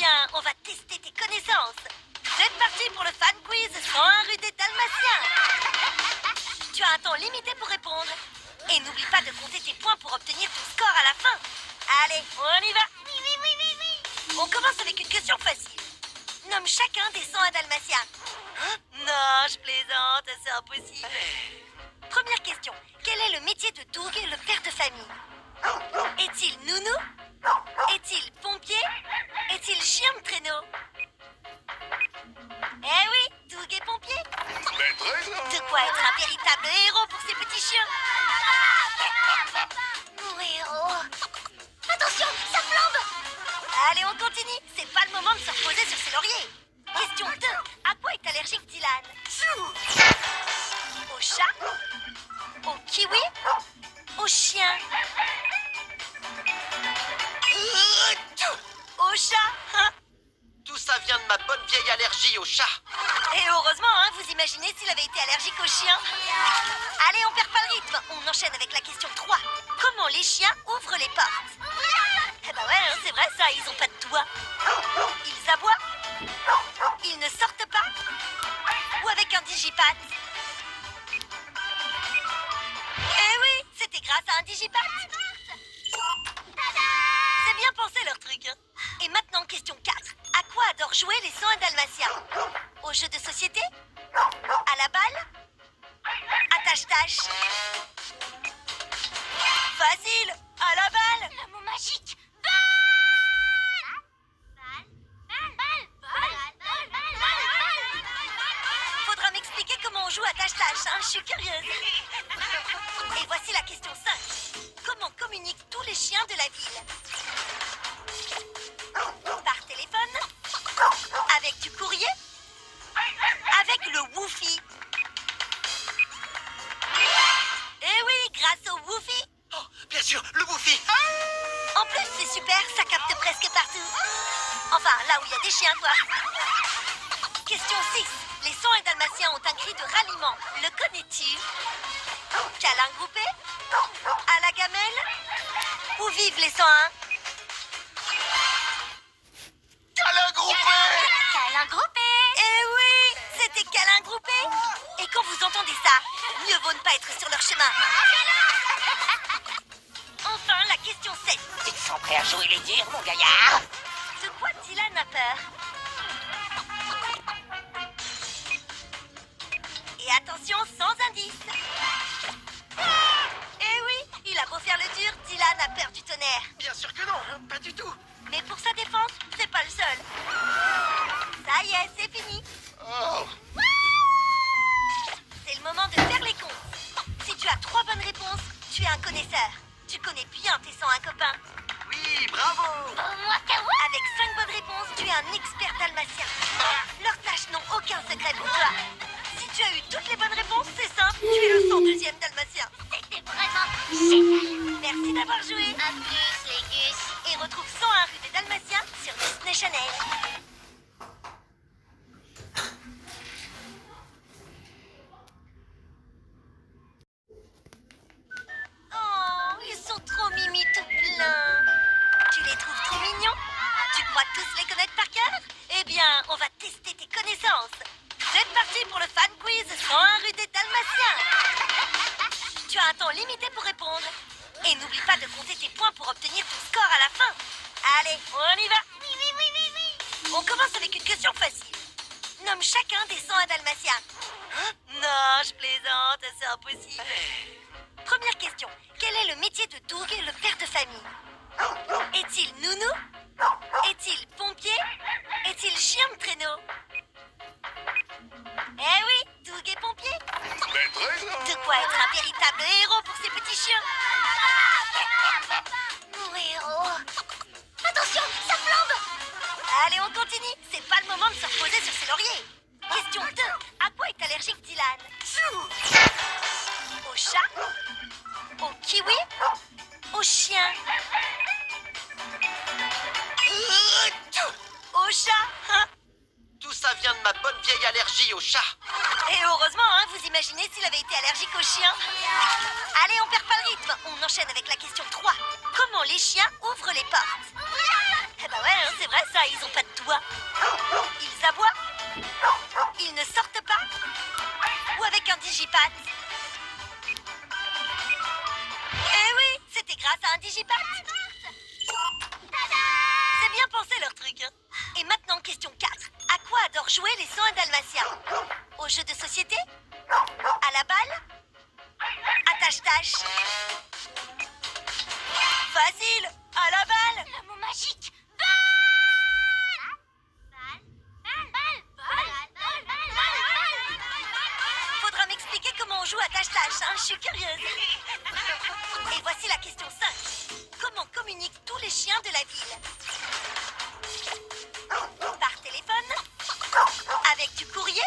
bien, on va tester tes connaissances. C'est parti pour le fan quiz 101 rue des Dalmatiens. Tu as un temps limité pour répondre. Et n'oublie pas de compter tes points pour obtenir ton score à la fin. Allez, on y va. Oui. On commence avec une question facile. Nomme chacun des 101 Dalmatiens. Hein? Non, je plaisante, c'est impossible. Première question. Quel est le métier de Doug, le père de famille? Est-il nounou? Est-il pompier? Est-il chien de traîneau? Eh oui, Doug est pompier. De quoi être un véritable héros pour ces petits chiens. Mon héros. Attention, ça flambe. Allez, on continue. C'est pas le moment de se reposer sur ses lauriers. Question 2. À quoi est allergique Dylan? Au chat? Au kiwi? Au chien? Au chat, hein? Tout ça vient de ma bonne vieille allergie au chat. Et heureusement, hein, vous imaginez s'il avait été allergique aux chiens. Allez, on perd pas le rythme. On enchaîne avec la question 3. Comment les chiens ouvrent les portes? Eh ben ouais, hein, c'est vrai ça, ils ont pas de doigts. Ils aboient? Ils ne sortent pas? Ou avec un digipatt? Eh oui, c'était grâce à un digipatt. C'est bien pensé leur truc, hein. Et maintenant, question 4. À quoi adorent jouer les 101 Dalmatiens? Aux jeux de société? À la balle? À tâche-tâche? Facile! À la balle! Le mot magique! Faudra m'expliquer comment on joue à tâche-tâche, hein, je suis curieuse. Et voici la question 5. Comment communiquent tous les chiens de la ville? Par téléphone? Avec du courrier? Avec le Woofy? Eh oui, grâce au Woofy. Oh, bien sûr, le Woofy. En plus, c'est super, ça capte presque partout. Enfin, là où il y a des chiens, quoi. Question 6. Les 101 Dalmatiens ont un cri de ralliement. Le connais-tu? Câlin groupé? À la gamelle? Où vivent les 101? Câlin groupé. Câlin groupé. Eh oui, c'était câlin groupé. Et quand vous entendez ça, mieux vaut ne pas être sur leur chemin. Enfin, la question 7. Ils sont prêts à jouer les durs, mon gaillard. De quoi Dylan a peur? Et attention, sans indice. Eh oui, il a beau faire le dur, Dylan a peur du tonnerre. Bien sûr que non, pas du tout. Mais pour sa défense, c'est pas le seul. Ça y est, c'est fini. Oh. C'est le moment de faire les comptes. Si tu as 3 bonnes réponses, tu es un connaisseur. Tu connais bien tes 101 copains. Oui, bravo. Avec 5 bonnes réponses, tu es un expert dalmatien. Leurs tâches n'ont aucun secret pour toi. Si tu as eu toutes les bonnes réponses, c'est simple, tu es le 102e dalmatien. C'était vraiment génial. Merci d'avoir joué. À plus, les gus. Et retrouve 101 rue des Dalmatiens sur Disney Channel. Oh, ils sont trop mimi tout pleins. Tu les trouves trop mignons? Tu crois tous les connaître par cœur? Eh bien, on va tester tes connaissances. C'est parti pour le fan quiz 101 rue des Dalmatiens. Tu as un temps limité pour répondre. Et n'oublie pas de compter tes points pour obtenir ton score à la fin. Allez, on y va. Oui. On commence avec une question facile. Nomme chacun des 101 Dalmatiens. Hein? Non, je plaisante, c'est impossible. Première question. Quel est le métier de Doug, le père de famille? Est-il nounou? Est-il pompier? Est-il chien de traîneau? Eh oui, Doug est pompier. De quoi être un véritable héros pour ces petits chiens. Mon héros. Attention, ça flambe. Allez, on continue. C'est pas le moment de se reposer sur ses lauriers. Question 2. À quoi est allergique Dylan? Au chat? Au kiwi? Au chien? Au chat, hein? Tout ça vient de ma bonne vieille allergie au chat. Et heureusement, hein, vous imaginez s'il avait été allergique aux chiens. Allez, on perd pas le rythme. On enchaîne avec la question 3. Comment les chiens ouvrent les portes? Eh ben ouais, hein, c'est vrai ça, ils ont pas de voient? Ils aboient? Ils ne sortent pas? Ou avec un digipad? Eh oui, c'était grâce à un digipad. C'est bien pensé leur truc. Hein. Et maintenant, question 4. À quoi adorent jouer les 101 dalmatiens? Aux jeux de société? À la balle? À tâche-tâche? Facile, à la balle. Le mot magique. Balle. Faudra m'expliquer comment on joue à tâche-tâche, hein, je suis curieuse. Et voici la question 5. Comment communiquent tous les chiens de la ville? Par téléphone? Avec du courrier?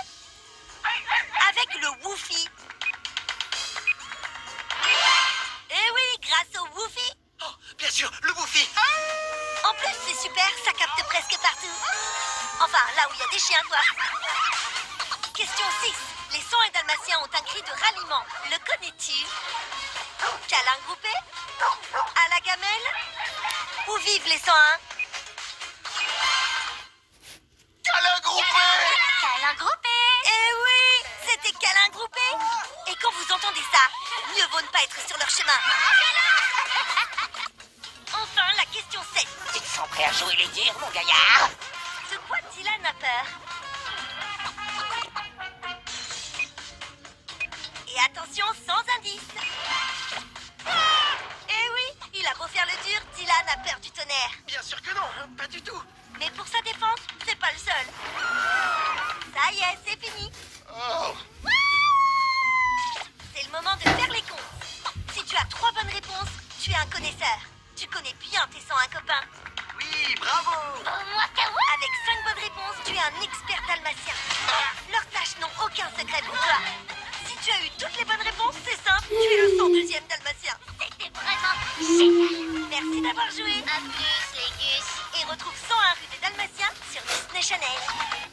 Avec le Woofy? Eh oui, grâce au Woofy. Oh, bien sûr, le Woofy. En plus, c'est super, ça capte presque partout. Enfin, là où il y a des chiens, quoi. Question 6. Les 101 dalmatiens ont un cri de ralliement. Le connais-tu? Câlin groupé? À la gamelle? Où vivent les 101? Câlin groupé. Câlin groupé. Eh oui, c'était câlin groupé. Et quand vous entendez ça, mieux vaut ne pas être sur leur chemin. Enfin, la question 7. Ils sont prêts à jouer les durs, mon gaillard. De quoi Dylan a peur? Et attention, sans indice. Eh oui, il a beau faire le dur, Dylan a peur du tonnerre. Bien sûr que non, pas du tout. Mais pour sa défense, c'est pas le seul. Ça y est, c'est fini. Oh, C'est le moment de faire les comptes. Si tu as 3 bonnes réponses, tu es un connaisseur. Tu connais bien tes 101 copains. oui, bravo. Avec 5 bonnes réponses, tu es un expert dalmatien. Leurs tâches n'ont aucun secret pour toi. Si tu as eu toutes les bonnes réponses, c'est simple, tu es le 102e dalmatien. C'était vraiment génial. Merci d'avoir joué. À plus, les gus. Et retrouve 101 rue des Dalmatiens sur Disney Channel.